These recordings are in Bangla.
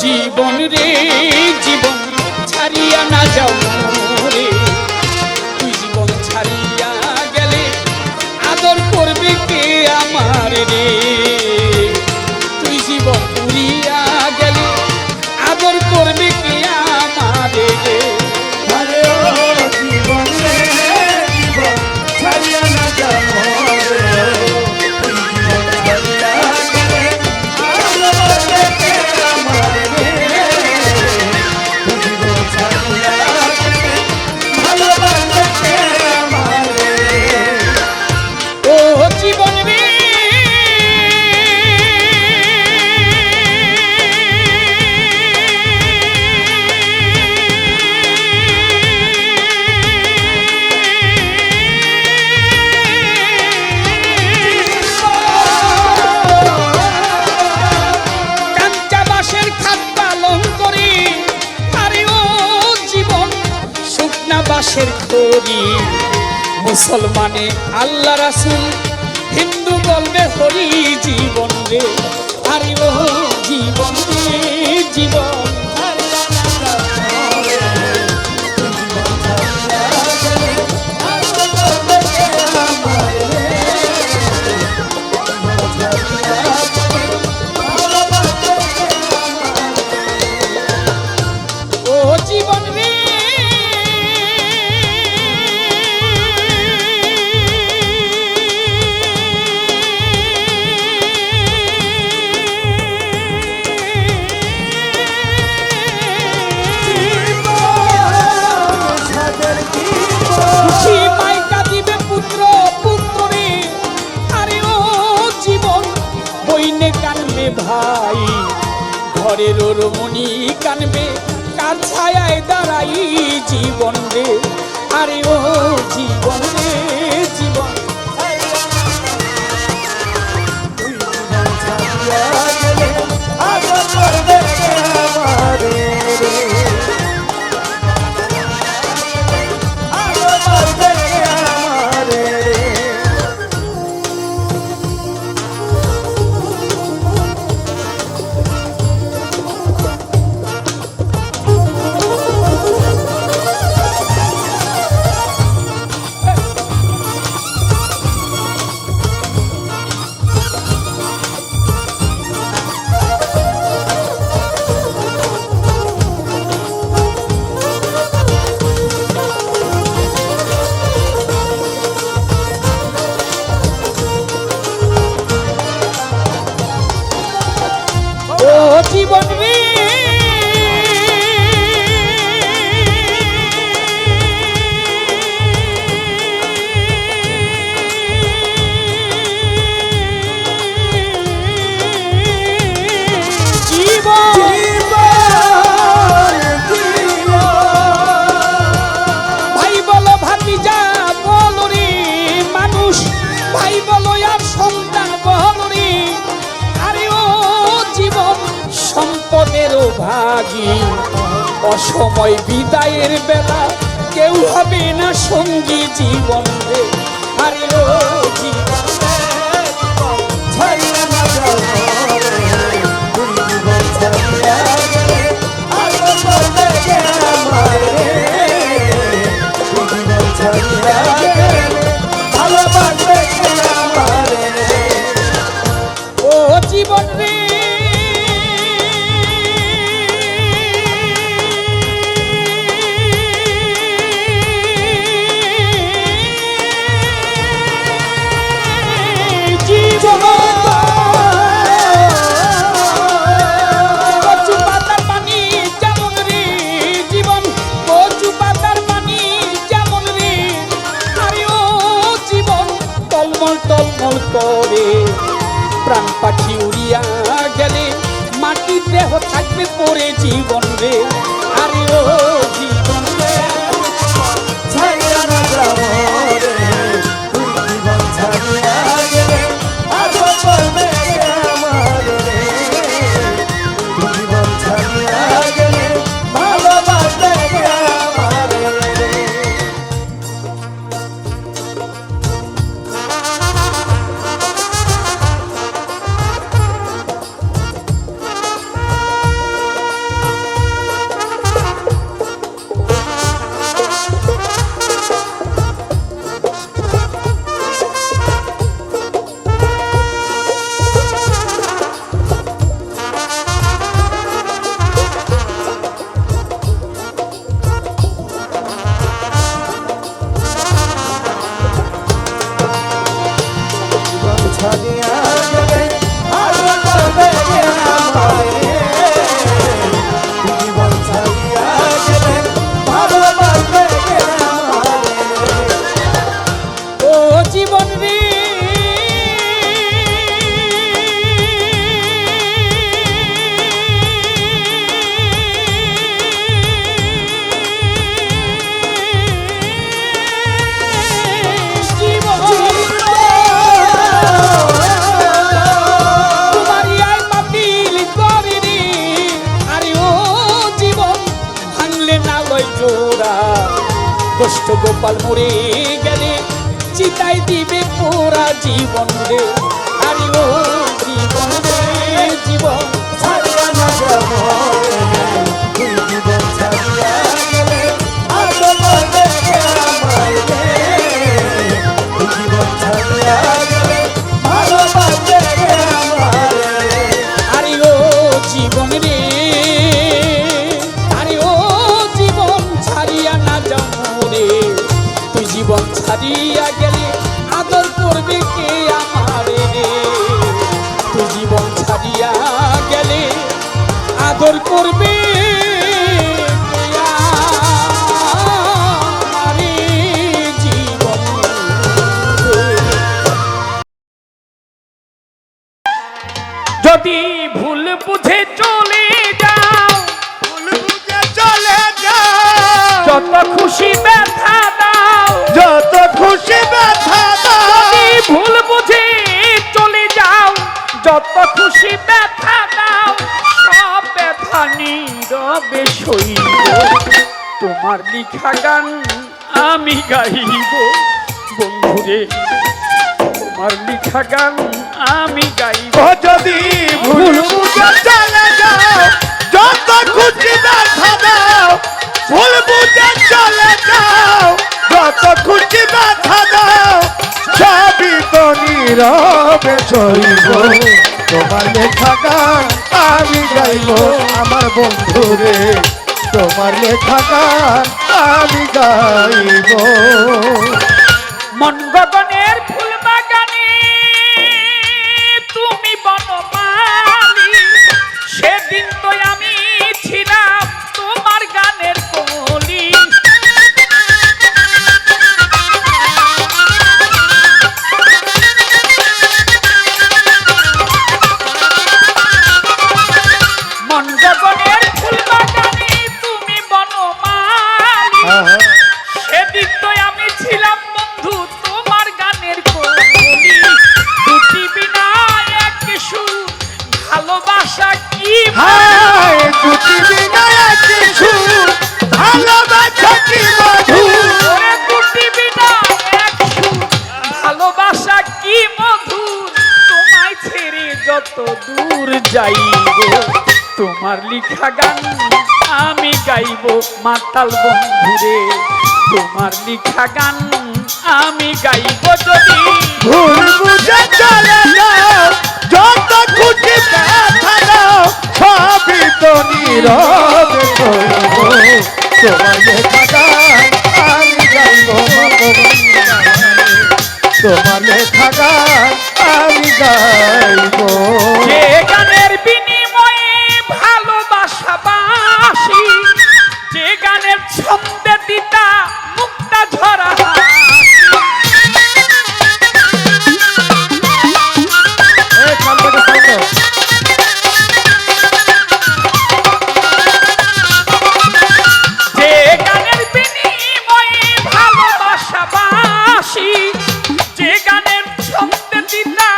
জীবন রে জীবন ছাড়িয়া না যাও রে, তুই জীবন ছাড়িয়া গেলে আদর করবে কে আমার রে, তুই জীবন উড়িয়া গেলে আদর করবে কে আমার রে। আরে ও জীবন রে জীবন ছাড়িয়া না যাও রে, বাঁশের খড়ি, মুসলমানে আল্লাহ রাসূল, হিন্দু বলবে হরি জীবন রে, আরে ও জীবন রে জীবন ও জীবন রে। ভাই ঘরের রমণী কানবে কার ছায়ায় দাঁড়াই জীবন রে, আরে ও জীবন রে জীবন জীবন রে ভাই বলো ভাতিজা বলো রে মানুষ, ভাই বলো আর সন্তান বলো রে, আরে ও জীবন সম্পদেরও ভাগী, অসময় বিদায়ের বেলা কেউ হবে না সঙ্গী জীবন রে, আরে ও জীবন ছাড়িয়া না যাও রে, তুই জীবন ছাড়িয়া গেলে আদর করবে কে আমার রে, তুই জীবন ছাড়িয়া গেলে ভালোবাসবে কে আমার রে, ও জীবন রে। কচু পাতার পানি যেমন রে জীবন, কচু পাতার পানি যেমন রে, আরে ও জীবন টলমল টলমল করে, প্রাণ পাখি উড়িয়া গেলে মাটির দেহ থাকবে পড়ে জীবন রে, আরে ও জীবন রে ছাড়িয়া না যাও রে, তুই জীবন ছাড়িয়া গেলে আদর করবে আমার রে, তুই জীবন ছাড়িয়া গেলে ভালোবাসবে আমার রে। কষ্ট গোপাল মরে গেলে চিতাই দিবে পুরা জীবন রে। আরে ও জীবন রে জীবন ছাড়িয়া না যাব তুই জীবন ছাড়িয়া গেলে আদলে আমার রে তুই জীবন ছাড়িয়া গেলে ভালোবাসে আমার রে। আরে ও জীবন রে, আরে ও জীবন ছাড়িয়া না যাও রে। তুই জীবন ছাড়িয়া গেলে আদর করবে কে আমার রে। তুই জীবন ছাড়িয়া গেলে আদর করবে কে আমার জীবন রে। যদি ভুল বুঝে চলে যাও, ভুল বুঝে চলে যাও যত খুশি ব্যথা দাও, যত খুশি ব্যথা দাও যদি ভুল বুঝে চলে যাও, যত খুশি ব্যথা দাও, সব ব্যথা নীরবে সইব। তোমার লিখা গান আমি গাইব বন্ধুরে, তোমার লিখা গান আমি গাইব। ও যদি ভুল বুঝে চলে যাও যত খুশি ব্যথা দাও ভুল বুঝে চলে যাও যত খুশি ব্যথা দাও সবই তো নীরবে সইব। তোমার লেখা গান আমি গাইব আমার বন্ধুরে তোমার লেখা গান আমি গাইব। মন গগনের ফুল বাগানে তুমি বনমালী, সেদিন তো আমি ছিলাম তোমার গানের কলি। মন গগনের ফুল বাগানে তুমি বনমালী, সেদিন তো আমি ছিলাম বন্ধু তোমার গানের কলি। দুটি বিনা এক সুর ভালোবাসা কি হায় দুটি বিনা কিছু ভালোবাসা কি মধুর। ওরে দুটি বিনা এক সুর ভালোবাসা কি মধুর। তোমায় ছেড়ে যত দূর যাইব, তোমার লিখা গান আমি গাইব মাতাল বন্ধুরে। তোমার লিখা গান আমি গাইব। যদি ভুল বুঝে চলে যাও যত খুশি ব্যথা দাও সবই তো নীরবে সইব। তোমার লেখা গান আমি গাইব তোমার লেখা গান আমি গাইব। যে গানের বিনিময়ে ভালোবাসা বাসি, যে গানের ছন্দে দিতা মুক্তা ঝরা যে গানের বিনিময়ে ভালোবাসা বাসি, যে গানের ছন্দে দিতা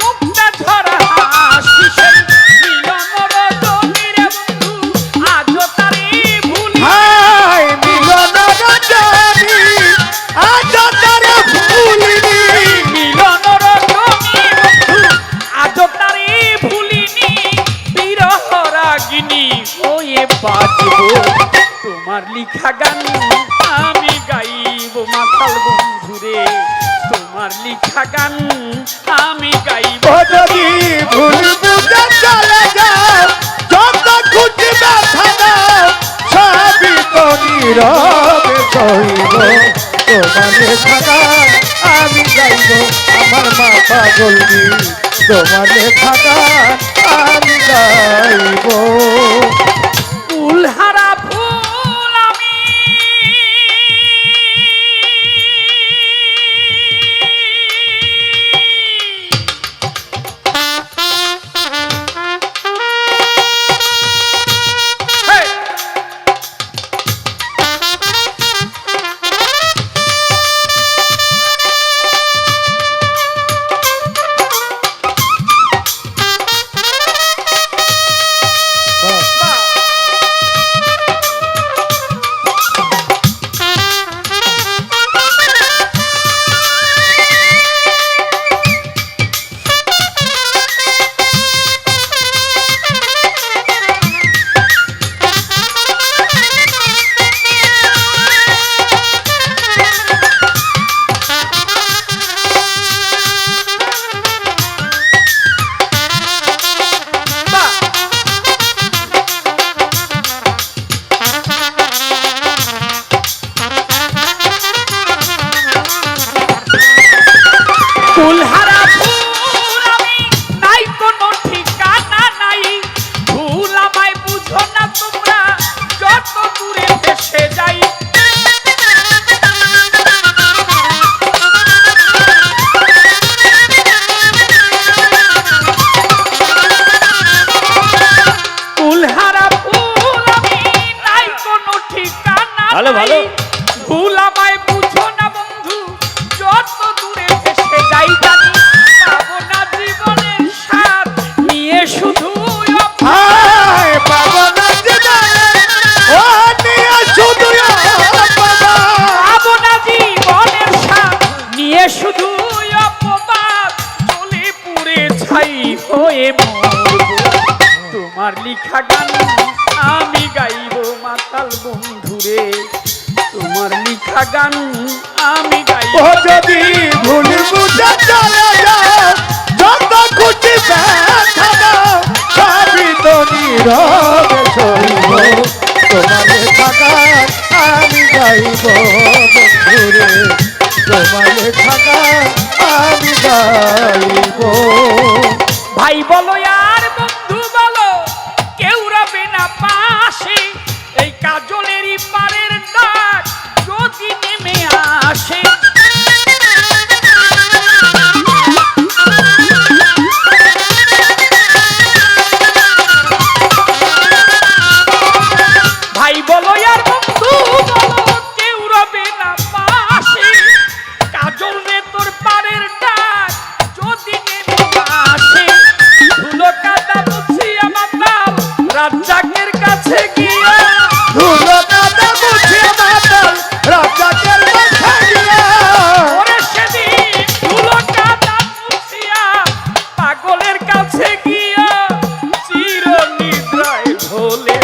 মুক্তা ঝরা হাসি। সেই মিলন রজনীর বন্ধু আজও তারে ভুলি। হায় মিলন রজনী আজ তারে ভুলিনি। মিলন রজনী বন্ধু আজও তারে ভুলিনি। বিরহ রাগিনী ওয়ে বাজব, তোমার লিখা গান আমি গাইব মাতাল বন্ধুরে। তোমার লিখা গান আমি গাইব। ও যদি ভুল বুঝে চলে যাও যত খুশি ব্যথা দাও সবই তো নীরবে সইব। তোমার লেখা গান আমি গাইব আমার মা পাগলনি তোমার লেখা গান আমি গাইব। ফুলহারা ফুল আমি ভালো ভুল আমায় বুঝো না বন্ধু, যত দূরে ভেসে যাই জানি পাবো না জীবনের স্বাদ নিয়ে শুধু হায় বাবা না জীবনে ও নিয়ে শুধু পাবো না জীবনের স্বাদ নিয়ে শুধু অপবাদ, চলে পুড়ে ছাই হয়ে মরবো। তোমার লিখা গান আমি গাইবো মাতাল বন্ধুরে, তোমার লিখা গান আমি গাইবো। ও যদি ভুল বুঝে চলে যাও, যত খুশি ব্যথা দাও, সবই তো নীরবে সইব। তোমার লেখা গান আমি গাইব বন্ধুরে, তোমার লেখা গান আমি গাইব। ভাই বলো আর বন্ধু বলো, কেউ রবে না পাশে, এই কাজলেরই পারের ডাক যদি নেমে আসে। ভাই বলো আর বন্ধু বলো, কেউ রবে না পাশে, কাজল রে তোর পারের ডাক যদি নেমে আসে। ধুলো কাদা মুছিয়া মাতাল রাজ্জাকের কাছে গিয়া, ধুলো কাদা মুছে মাতাল রাজ্জাকের কাছে গিয়া, ওরে সেদিন ধুলো কাদা মুছিয়া পাগলের কাছে গিয়া চির নিদ্রায় ঢলে।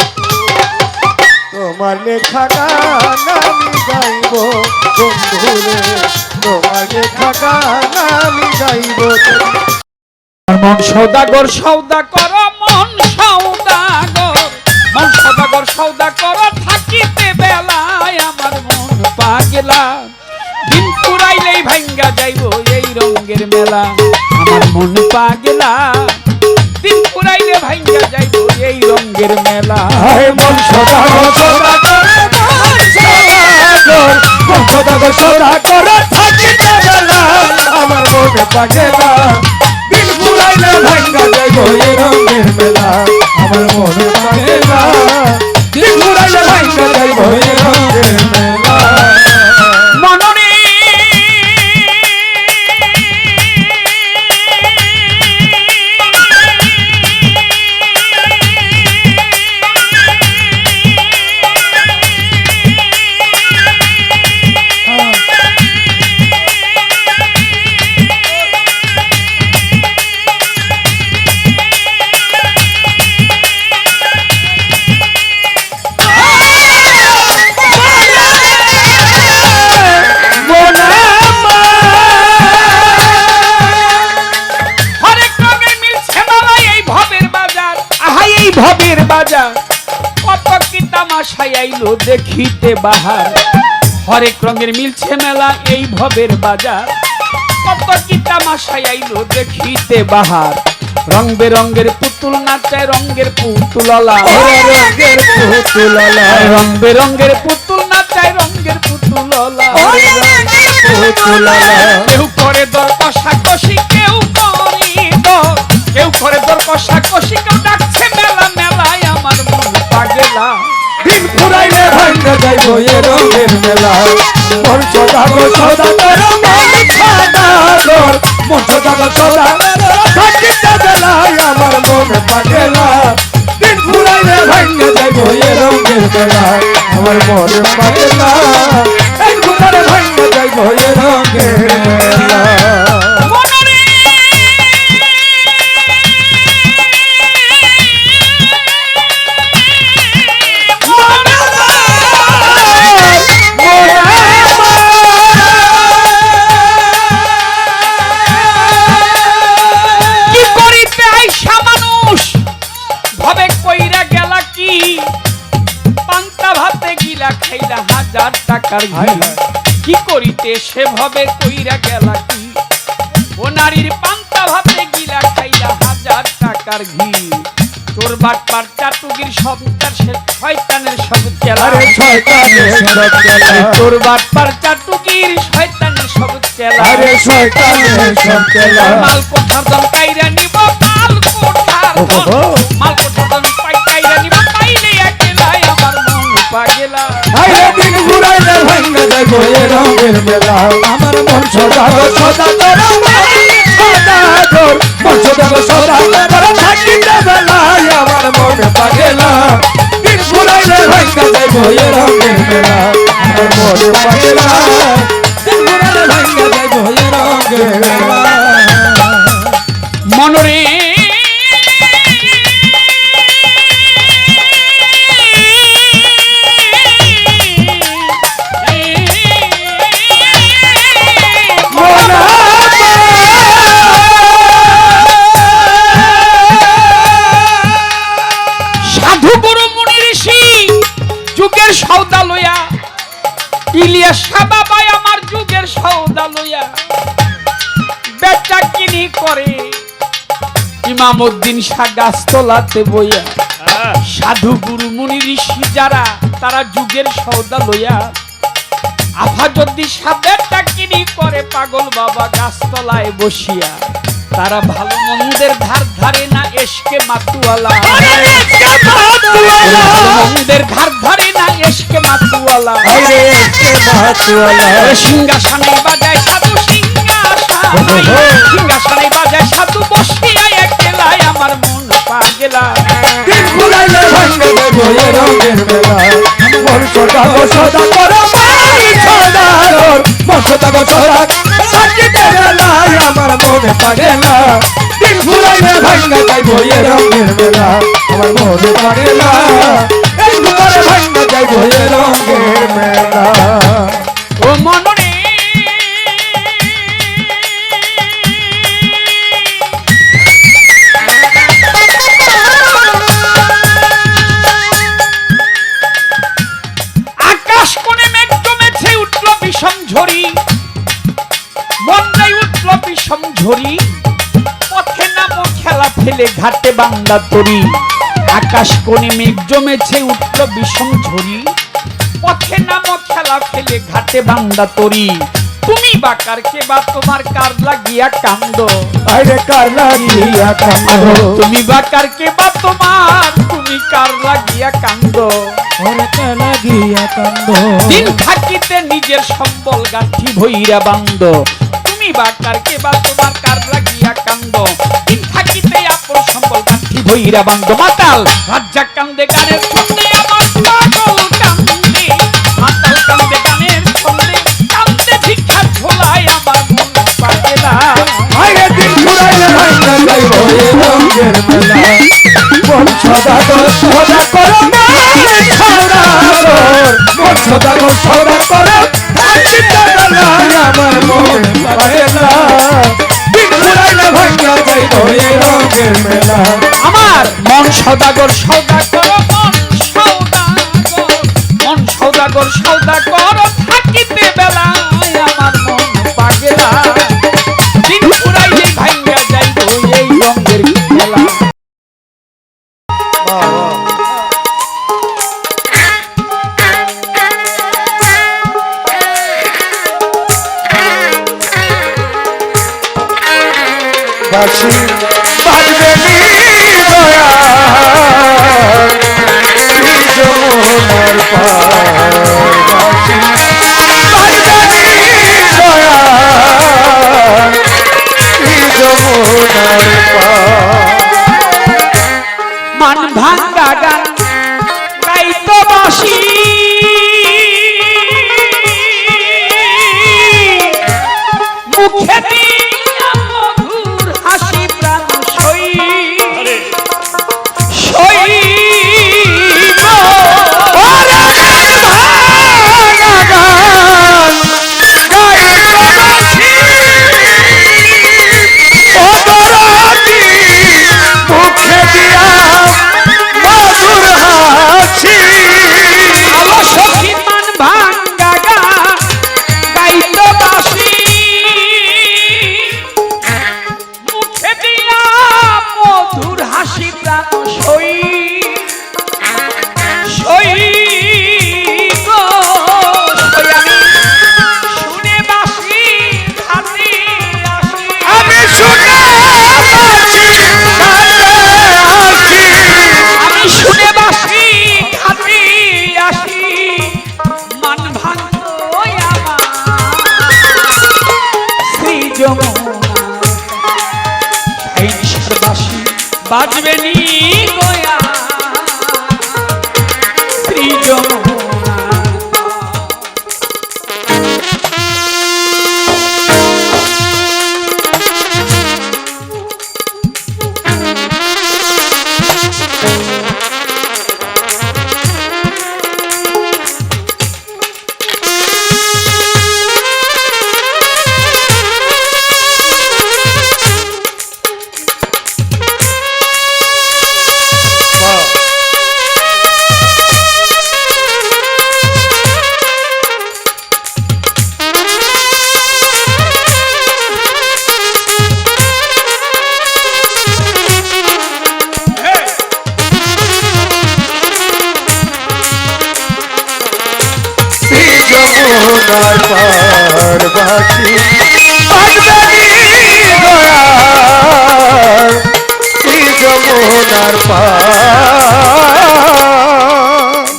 তোমার লেখা গান আমি গাইব বন্ধুরে, তোমার লেখা গান আমি গাইব। মন সৌদাগর সৌদা কর, মন সৌদাগর, মন সৌদাগর সৌদা কর, থাকিতে বেলায় আমার মন পাগলা। দিন পুরাইলেই ভাঙ্গা যাইব এই রঙের মেলা, আমার মন পাগলা। দিন পুরাইলে ভাঙ্গা যাইব এই রঙের মেলা। হায় মন সদাগর সদাগর মন সদাগর, মন সদাগর সদাগর থাকিতে বেলা আমার মনে পাগলা। দিন ফুরাইলে ভাঙ্গা যাইব এই রঙের মেলা, আমার মনে পাগলা। দিন ফুরাইলে ভাঙ্গা যাইব এই রঙের মেলা। মনরে ভবের বাজার, কত কি তামাশাই আইলো দেখিতে বাহার। হরেক রঙের মিলছে মেলা এই ভবের বাজার, কত কি তামাশাই আইলো দেখিতে বাহার। রং বেরঙ্গের পুতুল নাচায় রঙের পুতুললা, রঙের পুতুললা, রং বেরঙ্গের পুতুল নাচায় রঙের পুতুললা। পুতুললা কেউ করে দর কষাকষি, কেউ করে দর, কেউ করে দর কষাকষি, কেউ ডাকছে মেলা মেলায় আমার মন পাগলা। দিন ফুরাইলে ভাঙ্গা যাইব এ রঙের মেলা, মন সদাগর সদাগর মন সদাগর, মন সদাগর সদাগর থাকিতে বেলায় আমার মন পাগলা। দিন ফুরাইলে ভাঙ্গা যাইব এ রঙের মেলা, আমার মন পাগলা। দিন ফুরাইলে ভাঙ্গা যাইব এ রঙের মেলা। খাইলা 1000 টাকার ঘি, কি করিতে সেভাবে কইরা গেলা কি। ও নারীর পান্তা ভাতে গিলা খাইলা 1000 টাকার ঘি। তোর বাটপার চাটুগির সব শয়তানের সব চেলা, আরে শয়তানের সব চেলা, তোর বাটপার চাটুগির শয়তানের সব চেলা, আরে শয়তানের সব চেলা। মাল কোঠার দম কাইরা নিব, মাল কোঠার দম, মাল কোঠার দম কাইরা নিব, পাইলে একলাই আমার মন পাগলা। আরে দিন ঘুরা দিন ফুরাইলে ভাঙ্গা যাইব এ রঙের মেলা আমার মনে পারে না দিন ফুরাইলে ভাঙ্গা যাইব এ রঙের মেলা মনরে সৌদা লইয়া ইলিয়াস বাবাই আমার যুগের সৌদা লইয়া বেচা কিনি করে ইমামউদ্দিন শাহ গাছতলাতে বইয়া সাধু গুরু মুনি ঋষি যারা তারা যুগের সৌদা লইয়া আফাজুদ্দিন শাহ বেচা কিনি করে পাগল বাবা গাছতলায় বসিয়া তারা ভালো মন্দের ধার ধারে না এসকে মাতুয়ালা মন্দের ধার ধারে না এসকে মাতুয়ালা সিংহাসনে বাজায় সাধু সিংহাসনে বাজায় সাধু বসিয়া একলাই আমার মন পাগলা দিন ফুরাইলে ভাঙ্গা যাইব এ রঙের মেলা মন সদা গো সদা করো মাই সদার মন সদা গো সদা সাকিতে বেলায় আমার মনে পারে না দিন ফুরাইলে ভাঙ্গা যাইব এ রঙের মেলা আমার মনে পারে না দিন ফুরাইলে ভাঙ্গা যাইব এ রঙের মেলা ও মনরে আকাশ কোণে মেঘ জমেছে উঠল বিষম ঝড়ি বন্যায় উঠল বিষম ঝড়ি পথে নামো খেলা ফেলে ঘাটে বান্দা তরি আকাশ কোণে মেঘ জমেছে উঠল বিষম ঝড়ি পথে নামো খেলা ফেলে ঘাটে বান্দা তরি তুমি বাকার কে বা তোমার কার লাগিয়া কান্দ আরে কার লাগিয়া কান্দ তুমি বাকার কে বা তোমার তুমি কার লাগিয়া কান্দ ওরে কার লাগিয়া কান্দ দিন থাকিতে নিজের সম্বল গাঁথি ভইরা বান্দ তুমি বাকার কে বা তোমার কার লাগিয়া কান্দ দিন থাকিতে আপন সম্বল গাঁথি ভইরা বান্দ মাতাল রাজ্জাক কান্দে গানের ছন্দে আমার পাগল কান্দে মাতাল কান্দে গানের ছন্দে কান্দে ভিক্ষার ঝোলায় আমার মন পাগলা আরে দিন ফুরাইলে ভাঙ্গা যাইব এ রঙের মেলা মন সদা গো সদা করো মাই সদার মন সদা গো সদা করো সাকিতে বেলায় আমার মনে পারে না দিন ফুরাইলে ভাঙ্গা যাইব এ রঙের মেলা আমার মন সদাগর সৌদা করো মন সৌদাগর সৌদা করো থাকিতে বেলায় আমার মন পাগলা দিন পুরাইলে ভাঙ্গা যাইব এই রঙের খেলা বাঁশি বাজবে নি দয়া যমুনার পার বাঁশি বাজবে নি দয়া যমুনার পার মান ভাঙ্গা গান গাইতো বাঁশি মুখে দিয়া মধুর হাসি প্রাণ সই সই মুখে দিয়া মধুর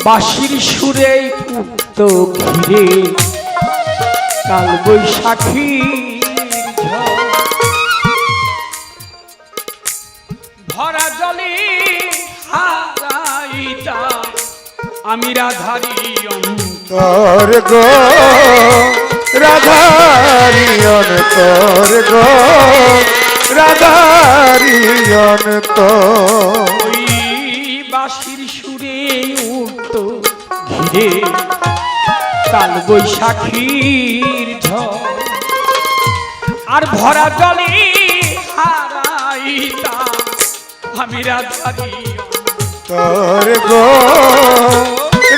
বাঁশির সুরে উক্ত ঘিরে কাল বৈশাখী ভরা জলে হারাইতা আমি রাধারি তোর গো রাধারি অন্তর গো রাধারি অন্তর ওই বাঁশির সুরে উঠত ঘিরে কাল বৈশাখীর ঝড় আর ভরা জলে হারাইতা আমি রাধারি তোর গো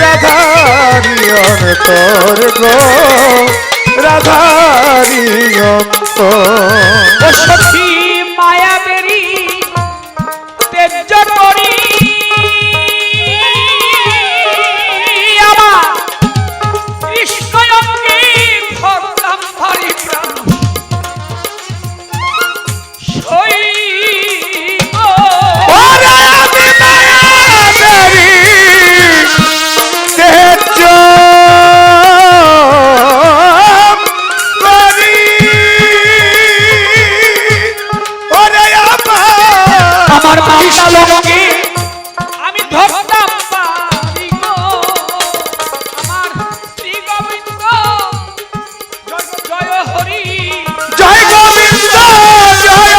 রাধারি অন্তর গো রাধারি অন্তর ও সখী মায়া বেরি তেজ করি আমার কৃষ্ণ অঙ্গে ধরলাম ভারি প্রাণ সই গো ওরে আমি মায়াবেরি তেজ করি ওরে আমার কৃষ্ণকে আমি ধরতাম পারি গো আমার শ্রী গোবিন্দ জয় হরি জয় গোবিন্দ জয়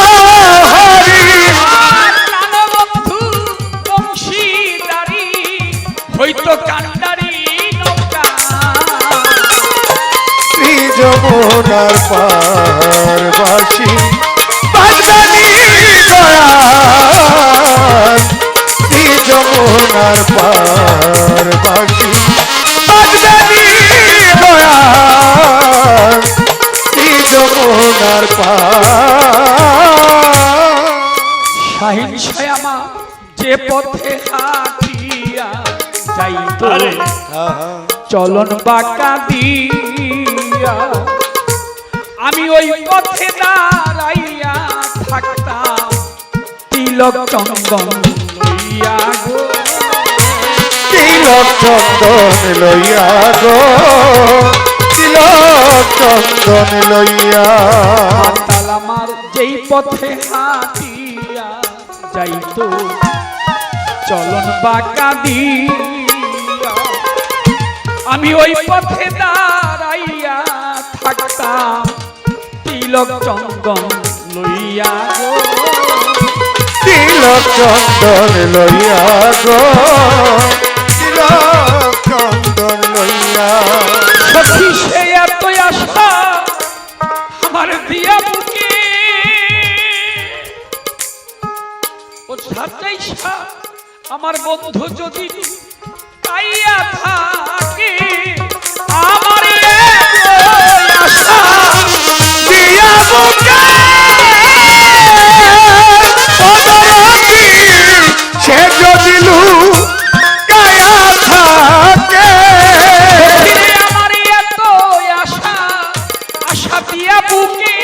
হরি আর প্রাণবন্ধু বংশীদারি হইতো কান্ডারি নৌকা শ্রী যমুনার পারবাসী বাগদানি দয়াল শ্রী যমুনার পারবাসী বাগদানি দয়াল শ্রী যমুনার শাহিন শ্যামা যে পথে হাঁটিয়া যাইতো চলন বাঁকা দিয়া আমি ওই পথে দাঁড়াইয়া থাকতাম তিলক চন্দন লইয়া গো তিলক চন্দন লইয়া গো তিলক চন্দন লইয়া মাতাল আমার যেই পথে হাঁটিয়া যাইতো চলন বাঁকা দিয়া আমি ওই পথে দাঁড়াইয়া থাকতাম তিলক চন্দন লইয়া গো তিলক চন্দন লইয়া গো তিলক চন্দন লইয়া সখী সে এত আশা আমার দিয়া বুকে ও সাজাইসা আমার বন্ধু যদি পাইয়া থাকে আমার এত আশা দিয়া বুকে পদরতি সে যদি লুকায়া থাকে আমার এত আশা আশা দিয়া বুকে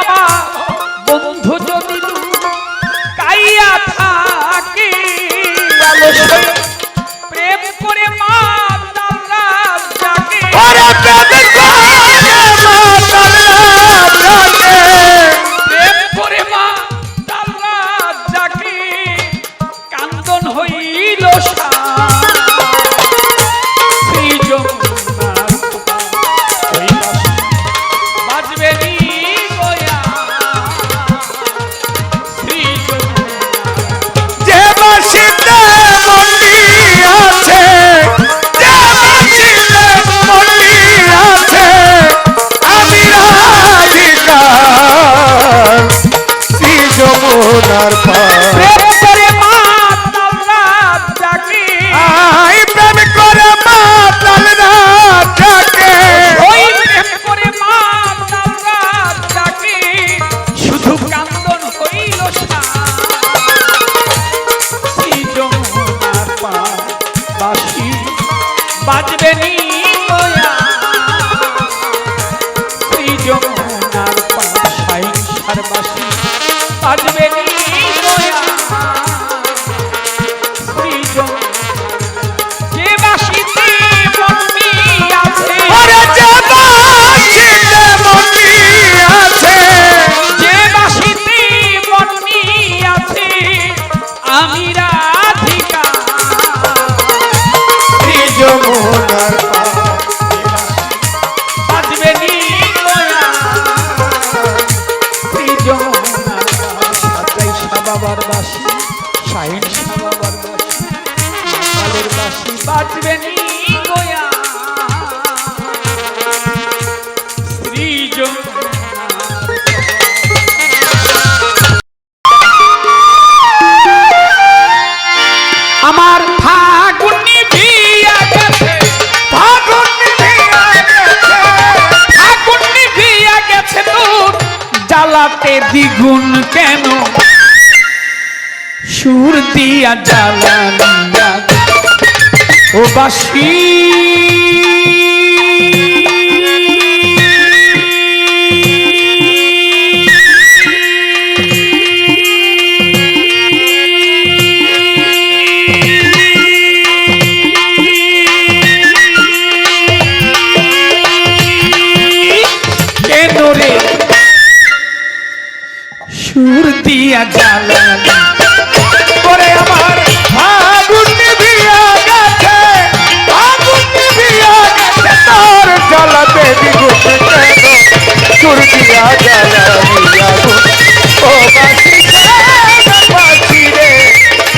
আমার বন্ধু যদি কাইয়া থাকে আলস্য প্রেম করে মা তাল্লা যাকে ওরে প্রেমের বাগে মাতাল্লা যাকে প্রেম করে মা তাল্লা যাকে আমি রাধিকা শ্রী যমুনার বাজবে নি গয়া শ্রী যমুনার সাজাই সাবাবার বাসি শাহিন সাবাবার বাসি কালের বাসি বাজবে নি গয়া শ্রী যমুনার আমার ফাগুনি বিয়া গেছে ফাগুনি বিয়া গেছে ফাগুনি বিয়া গেছে তোর জ্বালাতে দ্বিগুণ কেন সুর দিয়া জ্বালানিয়া ও বাসি সুর দিয়া জ্বালানি করে আমার ফাগুনি বিয়া গেছে ফাগুনি বিয়া গেছে তোর জ্বালাতে দ্বিগুণ কেন সুর দিয়া জ্বালানি আগুন ও বাসি বাসি রে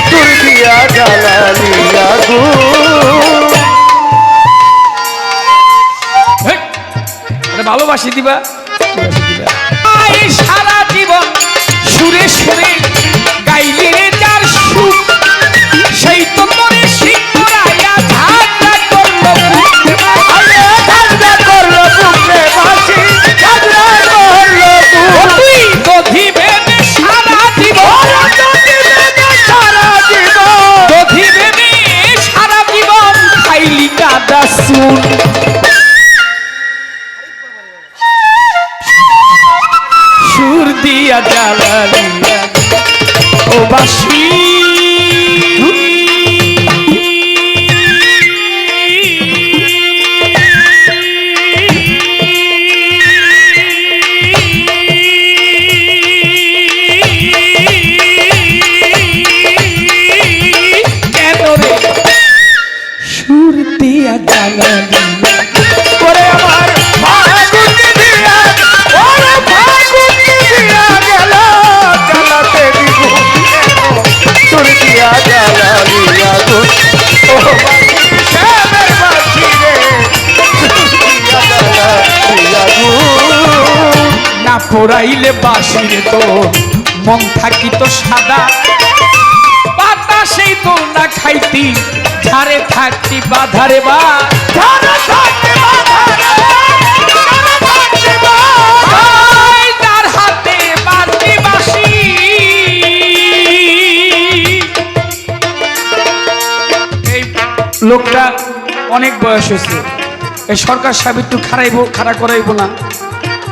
সুর দিয়া জ্বালানি আগুন ভালোবাসি দিবা সারা জীবন সুরে সুরে গাইলে যার সুখ সেই তো তোরে শিখরাইয়া ঝাড়া করলো ঠান্ডা করলো বুকে বাসি ঠান্ডা করলো তুই দধিবে সারা জীবন সারা জীবন দধিবে সারা জীবন খাইলি কাদা শুন সুর দিয়া জ্বালানিয়া ও বাসি কেন রে সুর দিয়া জ্বালানিয়া করে আমার ফাগুনি বিয়া ওরে ফাগুনি বিয়া গেল জ্বালাতে দ্বিগুণ সুর দিয়া জ্বালানি আগুন ও বাসি শ্যামের বাসি রে সুর দিয়া জ্বালানি আগুন না পোড়াইলে বাসির তো মন থাকিত সাদা বাতাসেই তো না খাইতি ঝাড়ে থাকতি বাধারে বা ঝাড়া থাকতে বাধারে ঝাড়া থাকতে ওই তার হাতে বাড়তি বাসি এই লোকটা অনেক বয়স হয়েছে এই সরকার সাহেব একটু খাড়া করাইব না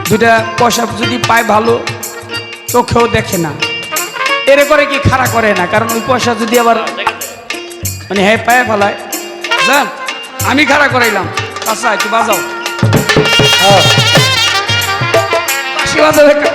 দুটা পয়সা যদি পায় ভালো চোখেও দেখে না এরে করে কি খাড়া করে না কারণ ওই পয়সা যদি আবার মানে হ্যাঁ পায়ে ফেলায় জান আমি খাড়া করাইলাম আচ্ছা একটু বাজাও বাঁশি বাজাও একটা।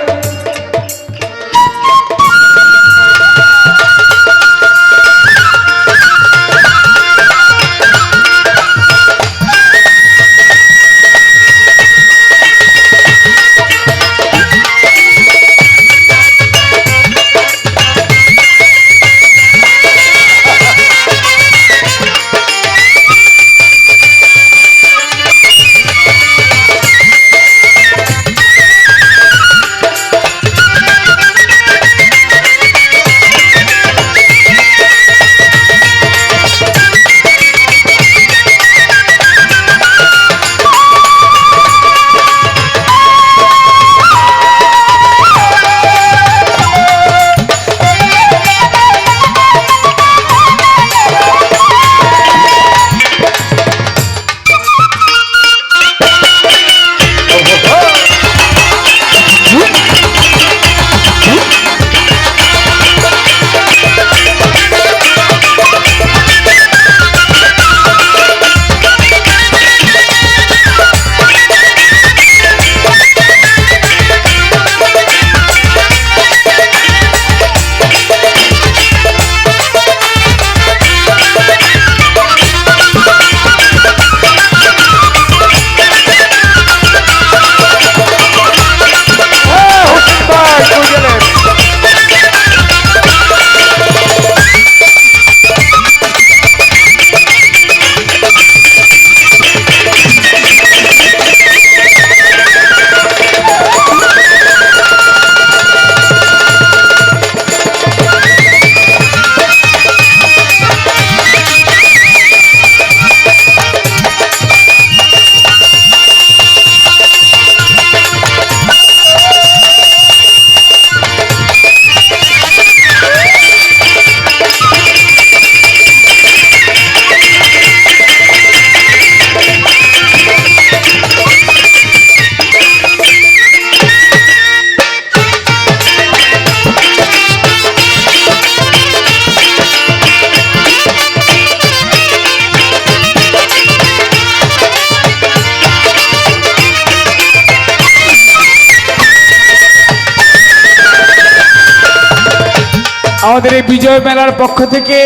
বিজয় মেলার পক্ষ থেকে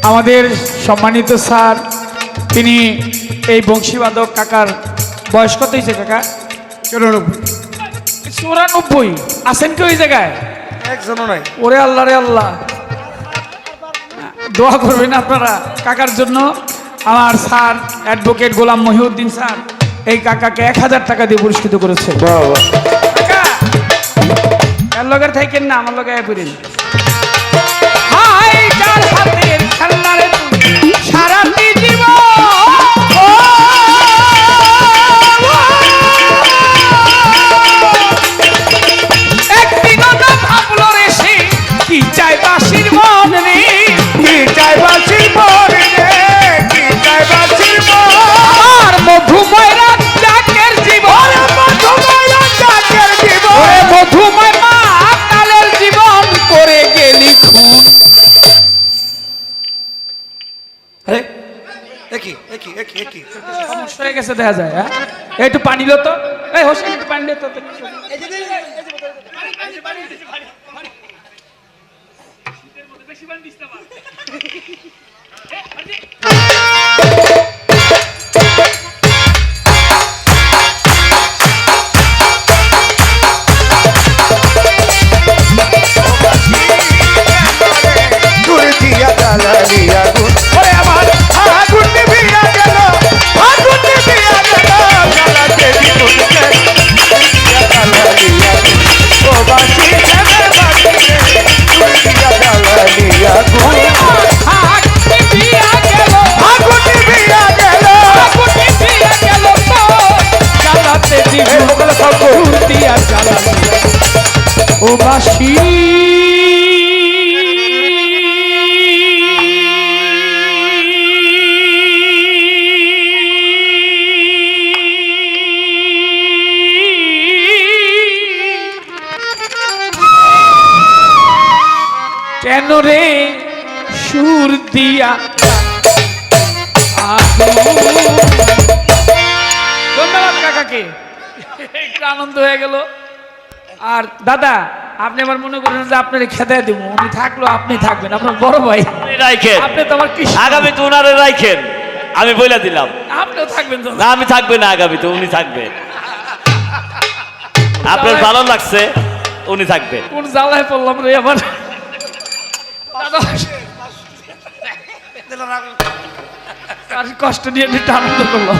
আমাদের সম্মানিত স্যার, তিনি এই বংশীবাদক কাকার বয়স কত হয়েছে কাকা? 94। আছেন কি ওই জায়গায়? একজনও নাই। ওরে আল্লাহ রে আল্লাহ, দোয়া করবেন আপনারা কাকার জন্য। আমার স্যার অ্যাডভোকেট গোলাম মহিউদ্দিন স্যার এই কাকাকে 1000 টাকা দিয়ে পুরস্কৃত করেছে। কাকা এর লগের থাকেন না, আমার লগে পড়েন। হাই কার হাতের খেলনা রে তুই সারাটি জীবন, একদিনও না ভাবলো রে সে কি চাই বাসির মন রে, কি চাই বাসির মন রে, কি চাই বাসির মন। আর মধুময় রাত ডাকের জীবন, মধুময় ডাকের জীবন, ওরে মধুময় মা কালের জীবন করে গেলি খুন। আরে একই একই একই একই সমস্যা হয়ে গেছে দেখা যায়। হ্যাঁ একটু পানি লো তো, এই হোসেন একটু পানি লো তো। দূর দিয়া জ্বালালি আগুন, ওরে আমার আগুন নিভিয়া গেল, আগুন নিভিয়া গেল, জ্বালাতে বিপুলকে দিয়া জ্বালালি আগুন, ও বাসি দেবে বাসি রে, দূর দিয়া জ্বালালি আগুন, আগুন নিভিয়া গেল, আগুন নিভিয়া গেল, আগুন নিভিয়া গেল তো জ্বালাতে দিব দূর দিয়া জ্বালালি ও বাসি। কেন রে সুর দিয়া ধন্যবাদ কাকাকে, একটু আনন্দ হয়ে গেল। আর দাদা আপনি আমার মনে করেন যে আপনার খেতে দেবো, উনি থাকলো আপনি থাকবেন, আপনার বড় ভাই রাইখেন, আপনি তো আমার কৃষ্ণ, আগামী তো উনারে রাইখেন, আমি বইলা দিলাম। আপনিও থাকবেন তো। না আমি থাকবে না, আগামী তো উনি থাকবে। আপনার ভালো লাগছে, উনি থাকবে। কোন জ্বালায় পড়লাম রে আবার। দাদা আর কষ্ট নিয়ে একটু আনন্দ করলো।